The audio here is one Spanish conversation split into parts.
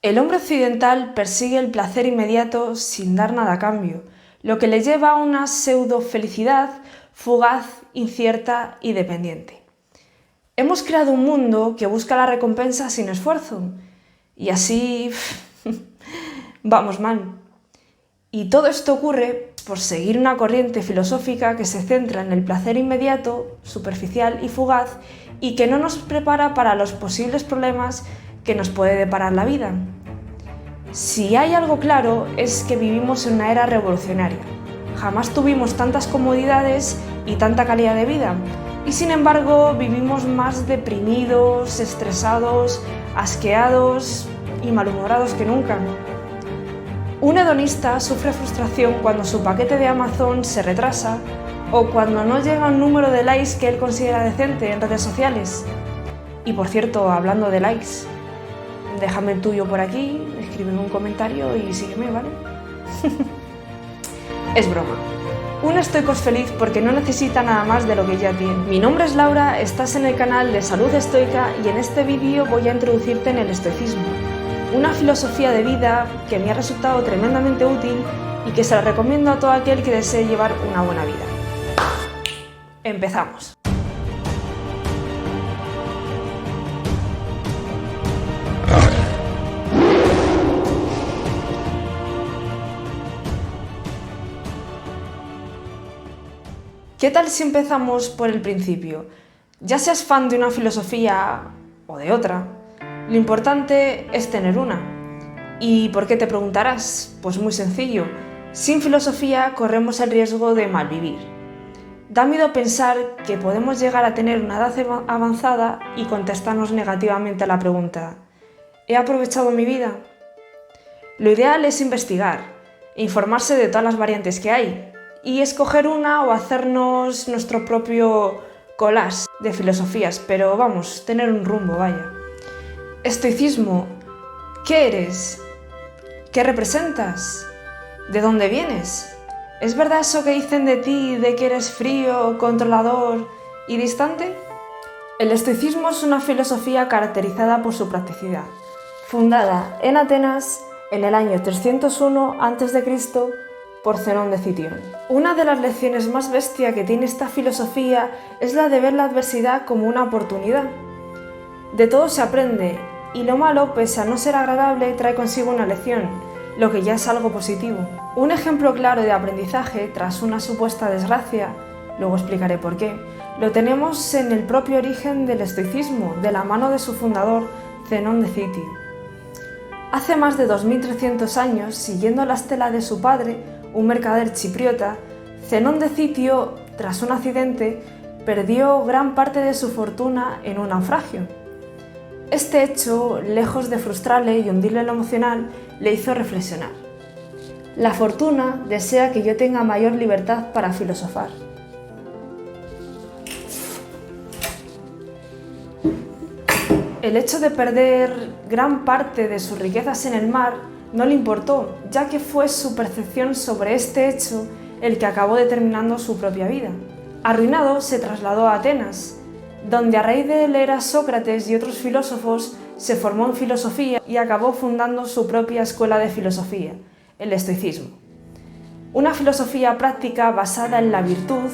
El hombre occidental persigue el placer inmediato sin dar nada a cambio, lo que le lleva a una pseudo-felicidad fugaz, incierta y dependiente. Hemos creado un mundo que busca la recompensa sin esfuerzo, y así vamos mal. Y todo esto ocurre por seguir una corriente filosófica que se centra en el placer inmediato, superficial y fugaz, y que no nos prepara para los posibles problemas que nos puede deparar la vida. Si hay algo claro es que vivimos en una era revolucionaria. Jamás tuvimos tantas comodidades y tanta calidad de vida, y sin embargo vivimos más deprimidos, estresados, asqueados y malhumorados que nunca. Un hedonista sufre frustración cuando su paquete de Amazon se retrasa o cuando no llega un número de likes que él considera decente en redes sociales. Y por cierto, hablando de likes, déjame el tuyo por aquí, escríbeme un comentario y sígueme, ¿vale? Es broma. Un estoico es feliz porque no necesita nada más de lo que ya tiene. Mi nombre es Laura, estás en el canal de Salud Estoica y en este vídeo voy a introducirte en el estoicismo, una filosofía de vida que me ha resultado tremendamente útil y que se la recomiendo a todo aquel que desee llevar una buena vida. Empezamos. ¿Qué tal si empezamos por el principio? Ya seas fan de una filosofía o de otra, lo importante es tener una. ¿Y por qué te preguntarás? Pues muy sencillo. Sin filosofía corremos el riesgo de malvivir. Da miedo pensar que podemos llegar a tener una edad avanzada y contestarnos negativamente a la pregunta: ¿he aprovechado mi vida? Lo ideal es investigar e informarse de todas las variantes que hay y escoger una o hacernos nuestro propio collage de filosofías, pero vamos, tener un rumbo, vaya. Estoicismo, ¿qué eres? ¿Qué representas? ¿De dónde vienes? ¿Es verdad eso que dicen de ti, de que eres frío, controlador y distante? El estoicismo es una filosofía caracterizada por su practicidad, fundada en Atenas en el año 301 a.C. por Zenón de Citión. Una de las lecciones más bestia que tiene esta filosofía es la de ver la adversidad como una oportunidad. De todo se aprende, y lo malo, pese a no ser agradable, trae consigo una lección, lo que ya es algo positivo. Un ejemplo claro de aprendizaje tras una supuesta desgracia, luego explicaré por qué, lo tenemos en el propio origen del estoicismo, de la mano de su fundador, Zenón de Citio. Hace más de 2300 años, siguiendo la estela de su padre, un mercader chipriota, Zenón de Citio, tras un accidente, perdió gran parte de su fortuna en un naufragio. Este hecho, lejos de frustrarle y hundirle en lo emocional, le hizo reflexionar. La fortuna desea que yo tenga mayor libertad para filosofar. El hecho de perder gran parte de sus riquezas en el mar no le importó, ya que fue su percepción sobre este hecho el que acabó determinando su propia vida. Arruinado, se trasladó a Atenas, donde a raíz de leer a Sócrates y otros filósofos se formó en filosofía y acabó fundando su propia escuela de filosofía, el estoicismo. Una filosofía práctica basada en la virtud,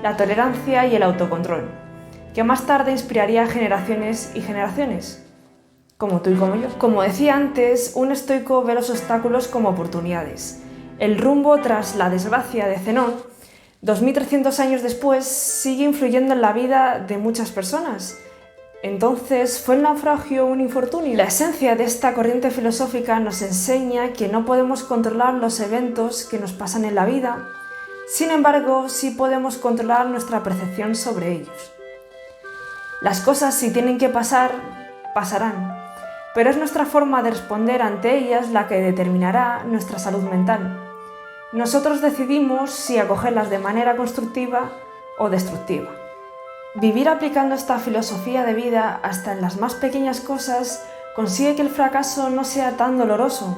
la tolerancia y el autocontrol, que más tarde inspiraría a generaciones y generaciones, como tú y como yo. Como decía antes, un estoico ve los obstáculos como oportunidades. El rumbo tras la desgracia de Zenón, 2300 años después, sigue influyendo en la vida de muchas personas. Entonces, ¿fue el naufragio un infortunio? La esencia de esta corriente filosófica nos enseña que no podemos controlar los eventos que nos pasan en la vida, sin embargo, sí podemos controlar nuestra percepción sobre ellos. Las cosas, si tienen que pasar, pasarán, pero es nuestra forma de responder ante ellas la que determinará nuestra salud mental. Nosotros decidimos si acogerlas de manera constructiva o destructiva. Vivir aplicando esta filosofía de vida hasta en las más pequeñas cosas consigue que el fracaso no sea tan doloroso,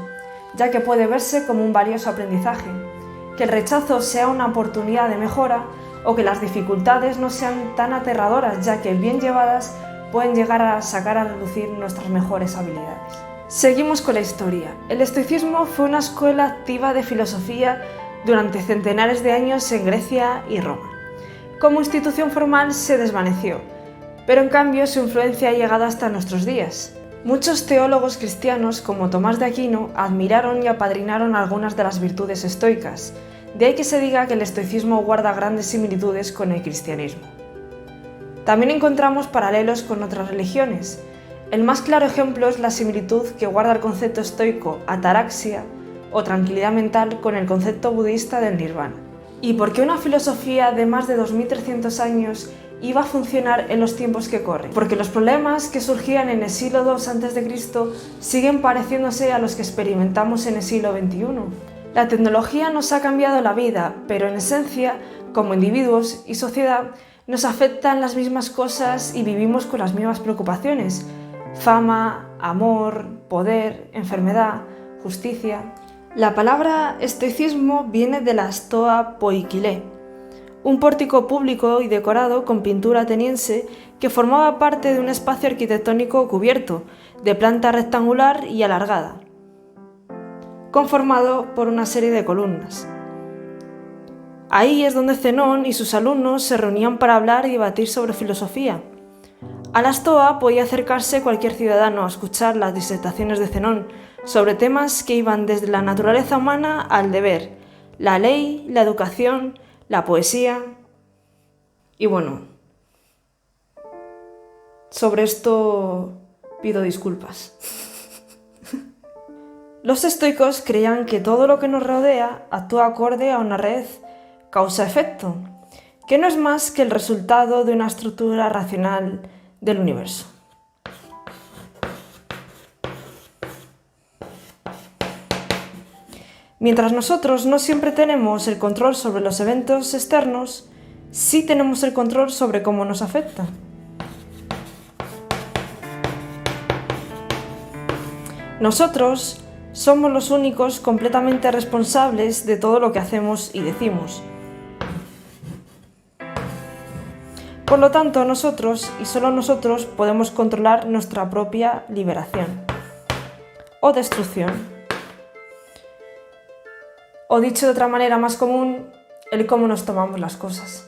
ya que puede verse como un valioso aprendizaje, que el rechazo sea una oportunidad de mejora o que las dificultades no sean tan aterradoras, ya que bien llevadas pueden llegar a sacar a relucir nuestras mejores habilidades. Seguimos con la historia. El estoicismo fue una escuela activa de filosofía durante centenares de años en Grecia y Roma. Como institución formal se desvaneció, pero en cambio su influencia ha llegado hasta nuestros días. Muchos teólogos cristianos, como Tomás de Aquino, admiraron y apadrinaron algunas de las virtudes estoicas. De ahí que se diga que el estoicismo guarda grandes similitudes con el cristianismo. También encontramos paralelos con otras religiones. El más claro ejemplo es la similitud que guarda el concepto estoico ataraxia o tranquilidad mental con el concepto budista del nirvana. ¿Y por qué una filosofía de más de 2300 años iba a funcionar en los tiempos que corren? Porque los problemas que surgían en el siglo II a.C. siguen pareciéndose a los que experimentamos en el siglo XXI. La tecnología nos ha cambiado la vida, pero en esencia, como individuos y sociedad, nos afectan las mismas cosas y vivimos con las mismas preocupaciones: fama, amor, poder, enfermedad, justicia. La palabra estoicismo viene de la stoa poikile, un pórtico público y decorado con pintura ateniense que formaba parte de un espacio arquitectónico cubierto, de planta rectangular y alargada, conformado por una serie de columnas. Ahí es donde Zenón y sus alumnos se reunían para hablar y debatir sobre filosofía. A la stoa podía acercarse cualquier ciudadano a escuchar las disertaciones de Zenón sobre temas que iban desde la naturaleza humana al deber, la ley, la educación, la poesía. Y bueno, sobre esto pido disculpas. Los estoicos creían que todo lo que nos rodea actúa acorde a una red causa-efecto, que no es más que el resultado de una estructura racional del universo. Mientras nosotros no siempre tenemos el control sobre los eventos externos, sí tenemos el control sobre cómo nos afecta. Nosotros somos los únicos completamente responsables de todo lo que hacemos y decimos. Por lo tanto, nosotros y solo nosotros podemos controlar nuestra propia liberación o destrucción. O dicho de otra manera más común, el cómo nos tomamos las cosas.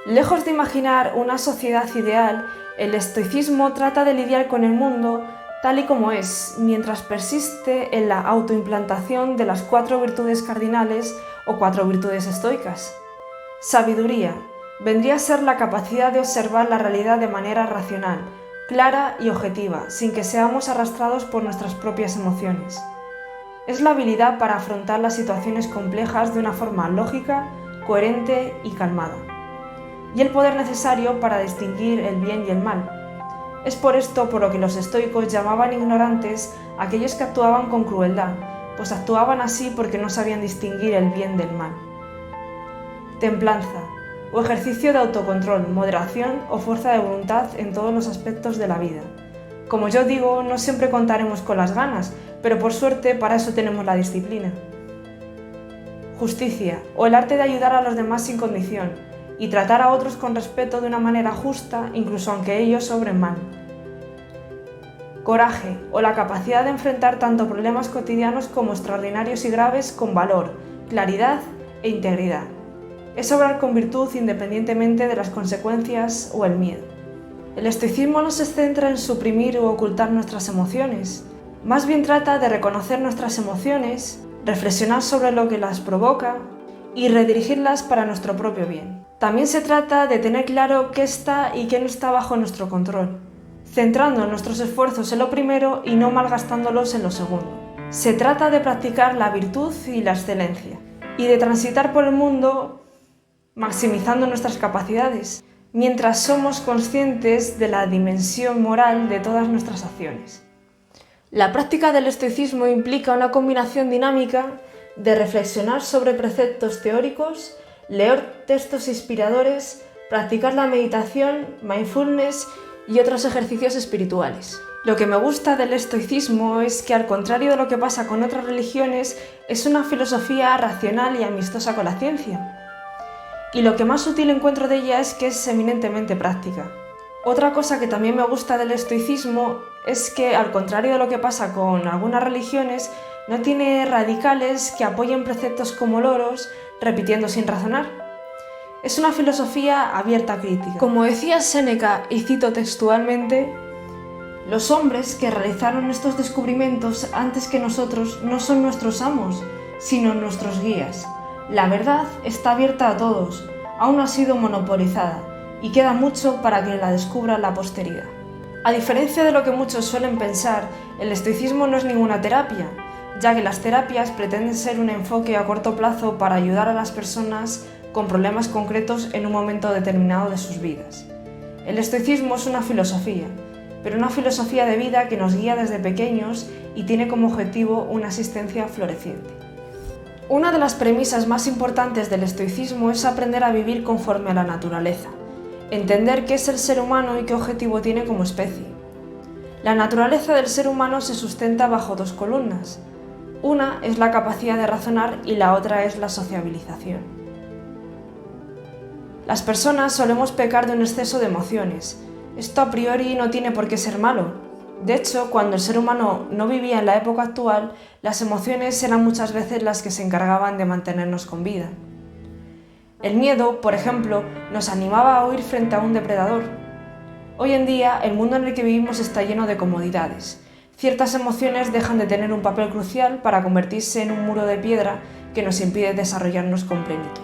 Lejos de imaginar una sociedad ideal, el estoicismo trata de lidiar con el mundo tal y como es, mientras persiste en la autoimplantación de las 4 virtudes cardinales o 4 virtudes estoicas. Sabiduría vendría a ser la capacidad de observar la realidad de manera racional, clara y objetiva, sin que seamos arrastrados por nuestras propias emociones. Es la habilidad para afrontar las situaciones complejas de una forma lógica, coherente y calmada, y el poder necesario para distinguir el bien y el mal. Es por esto por lo que los estoicos llamaban ignorantes a aquellos que actuaban con crueldad, pues actuaban así porque no sabían distinguir el bien del mal. Templanza, o ejercicio de autocontrol, moderación o fuerza de voluntad en todos los aspectos de la vida. Como yo digo, no siempre contaremos con las ganas, pero por suerte para eso tenemos la disciplina. Justicia, o el arte de ayudar a los demás sin condición, y tratar a otros con respeto de una manera justa, incluso aunque ellos obren mal. Coraje, o la capacidad de enfrentar tanto problemas cotidianos como extraordinarios y graves con valor, claridad e integridad. Es obrar con virtud independientemente de las consecuencias o el miedo. El estoicismo no se centra en suprimir o ocultar nuestras emociones, más bien trata de reconocer nuestras emociones, reflexionar sobre lo que las provoca y redirigirlas para nuestro propio bien. También se trata de tener claro qué está y qué no está bajo nuestro control, centrando nuestros esfuerzos en lo primero y no malgastándolos en lo segundo. Se trata de practicar la virtud y la excelencia, y de transitar por el mundo maximizando nuestras capacidades, mientras somos conscientes de la dimensión moral de todas nuestras acciones. La práctica del estoicismo implica una combinación dinámica de reflexionar sobre preceptos teóricos, leer textos inspiradores, practicar la meditación, mindfulness y otros ejercicios espirituales. Lo que me gusta del estoicismo es que, al contrario de lo que pasa con otras religiones, es una filosofía racional y amistosa con la ciencia. Y lo que más útil encuentro de ella es que es eminentemente práctica. Otra cosa que también me gusta del estoicismo es que, al contrario de lo que pasa con algunas religiones, no tiene radicales que apoyen preceptos como loros, repitiendo sin razonar. Es una filosofía abierta a crítica. Como decía Séneca, y cito textualmente, «Los hombres que realizaron estos descubrimientos antes que nosotros no son nuestros amos, sino nuestros guías. La verdad está abierta a todos, aún no ha sido monopolizada, y queda mucho para que la descubra la posteridad». A diferencia de lo que muchos suelen pensar, el estoicismo no es ninguna terapia, ya que las terapias pretenden ser un enfoque a corto plazo para ayudar a las personas con problemas concretos en un momento determinado de sus vidas. El estoicismo es una filosofía, pero una filosofía de vida que nos guía desde pequeños y tiene como objetivo una existencia floreciente. Una de las premisas más importantes del estoicismo es aprender a vivir conforme a la naturaleza, entender qué es el ser humano y qué objetivo tiene como especie. La naturaleza del ser humano se sustenta bajo dos columnas. Una es la capacidad de razonar y la otra es la sociabilización. Las personas solemos pecar de un exceso de emociones. Esto a priori no tiene por qué ser malo. De hecho, cuando el ser humano no vivía en la época actual, las emociones eran muchas veces las que se encargaban de mantenernos con vida. El miedo, por ejemplo, nos animaba a huir frente a un depredador. Hoy en día, el mundo en el que vivimos está lleno de comodidades. Ciertas emociones dejan de tener un papel crucial para convertirse en un muro de piedra que nos impide desarrollarnos con plenitud.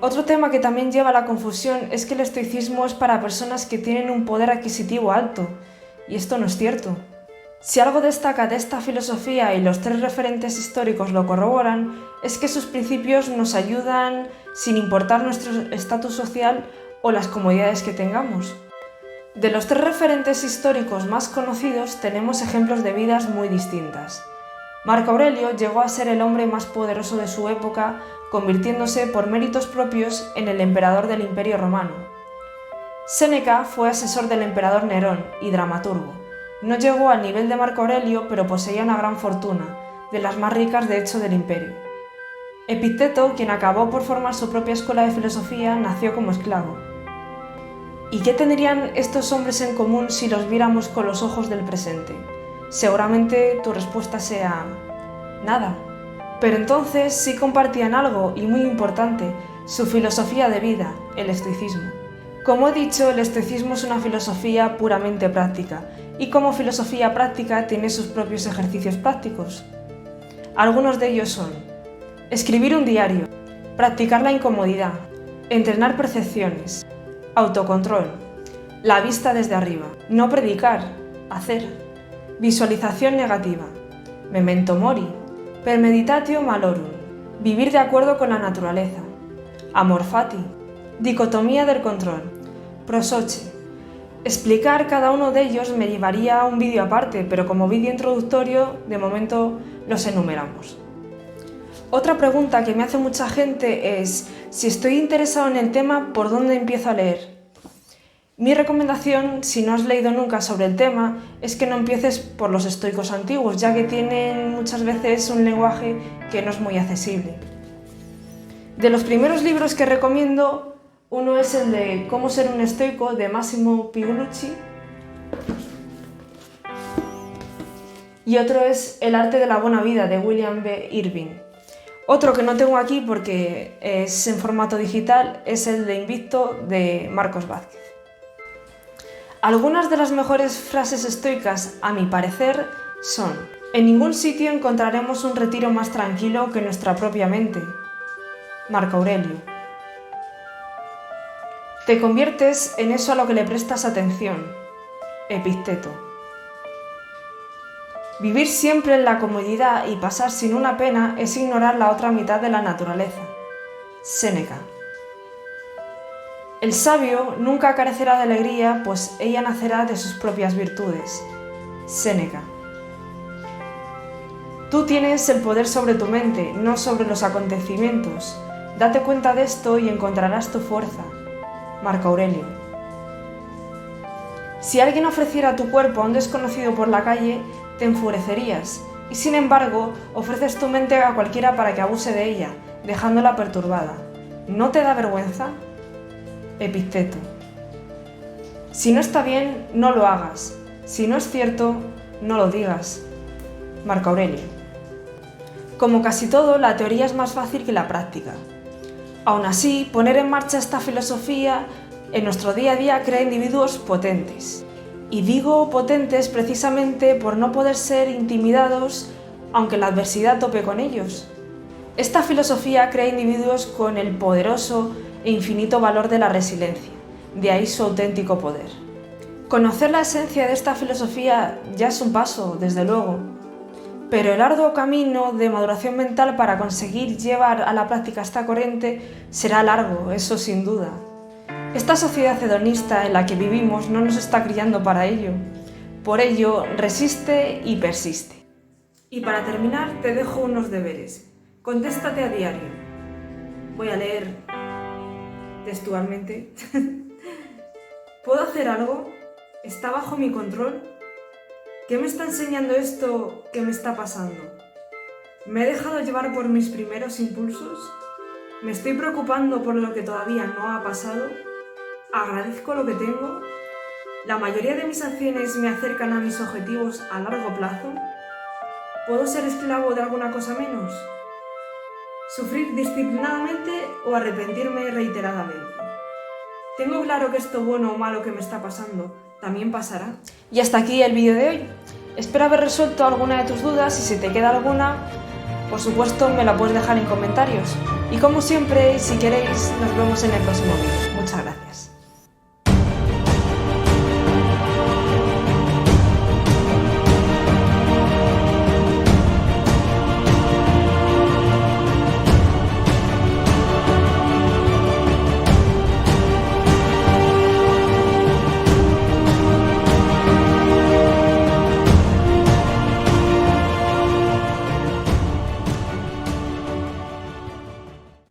Otro tema que también lleva a la confusión es que el estoicismo es para personas que tienen un poder adquisitivo alto, y esto no es cierto. Si algo destaca de esta filosofía y los tres referentes históricos lo corroboran, es que sus principios nos ayudan sin importar nuestro estatus social o las comodidades que tengamos. De los tres referentes históricos más conocidos tenemos ejemplos de vidas muy distintas. Marco Aurelio llegó a ser el hombre más poderoso de su época, convirtiéndose por méritos propios en el emperador del Imperio Romano. Séneca fue asesor del emperador Nerón y dramaturgo. No llegó al nivel de Marco Aurelio, pero poseía una gran fortuna, de las más ricas de hecho del imperio. Epicteto, quien acabó por formar su propia escuela de filosofía, nació como esclavo. ¿Y qué tendrían estos hombres en común si los viéramos con los ojos del presente? Seguramente tu respuesta sea nada. Pero entonces sí compartían algo, y muy importante, su filosofía de vida, el estoicismo. Como he dicho, el estoicismo es una filosofía puramente práctica, y como filosofía práctica tiene sus propios ejercicios prácticos. Algunos de ellos son: escribir un diario, practicar la incomodidad, entrenar percepciones, autocontrol, la vista desde arriba, no predicar, hacer, visualización negativa, memento mori, premeditatio malorum, vivir de acuerdo con la naturaleza, amor fati, dicotomía del control, prosoche. Explicar cada uno de ellos me llevaría a un vídeo aparte, pero como vídeo introductorio, de momento los enumeramos. Otra pregunta que me hace mucha gente es: si estoy interesado en el tema, ¿por dónde empiezo a leer? Mi recomendación, si no has leído nunca sobre el tema, es que no empieces por los estoicos antiguos, ya que tienen muchas veces un lenguaje que no es muy accesible. De los primeros libros que recomiendo, uno es el de Cómo ser un estoico, de Massimo Pigliucci, y otro es El arte de la buena vida, de William B. Irving. Otro que no tengo aquí porque es en formato digital es el de Invicto, de Marcos Vázquez. Algunas de las mejores frases estoicas, a mi parecer, son: en ningún sitio encontraremos un retiro más tranquilo que nuestra propia mente. Marco Aurelio. Te conviertes en eso a lo que le prestas atención. Epicteto. Vivir siempre en la comodidad y pasar sin una pena es ignorar la otra mitad de la naturaleza. Séneca. El sabio nunca carecerá de alegría, pues ella nacerá de sus propias virtudes. Séneca. Tú tienes el poder sobre tu mente, no sobre los acontecimientos. Date cuenta de esto y encontrarás tu fuerza. Marco Aurelio. Si alguien ofreciera tu cuerpo a un desconocido por la calle, te enfurecerías, y sin embargo, ofreces tu mente a cualquiera para que abuse de ella, dejándola perturbada. ¿No te da vergüenza? Epicteto. Si no está bien, no lo hagas. Si no es cierto, no lo digas. Marco Aurelio. Como casi todo, la teoría es más fácil que la práctica. Aún así, poner en marcha esta filosofía en nuestro día a día crea individuos potentes. Y digo potentes precisamente por no poder ser intimidados aunque la adversidad tope con ellos. Esta filosofía crea individuos con el poderoso e infinito valor de la resiliencia, de ahí su auténtico poder. Conocer la esencia de esta filosofía ya es un paso, desde luego, pero el arduo camino de maduración mental para conseguir llevar a la práctica esta corriente será largo, eso sin duda. Esta sociedad hedonista en la que vivimos no nos está criando para ello. Por ello, resiste y persiste. Y para terminar, te dejo unos deberes. Contéstate a diario. Voy a leer textualmente. ¿Puedo hacer algo? ¿Está bajo mi control? ¿Qué me está enseñando esto que me está pasando? ¿Me he dejado llevar por mis primeros impulsos? ¿Me estoy preocupando por lo que todavía no ha pasado? ¿Agradezco lo que tengo? ¿La mayoría de mis acciones me acercan a mis objetivos a largo plazo? ¿Puedo ser esclavo de alguna cosa menos? ¿Sufrir disciplinadamente o arrepentirme reiteradamente? ¿Tengo claro que esto bueno o malo que me está pasando también pasará? Y hasta aquí el vídeo de hoy. Espero haber resuelto alguna de tus dudas y si te queda alguna, por supuesto me la puedes dejar en comentarios. Y como siempre, si queréis, nos vemos en el próximo vídeo.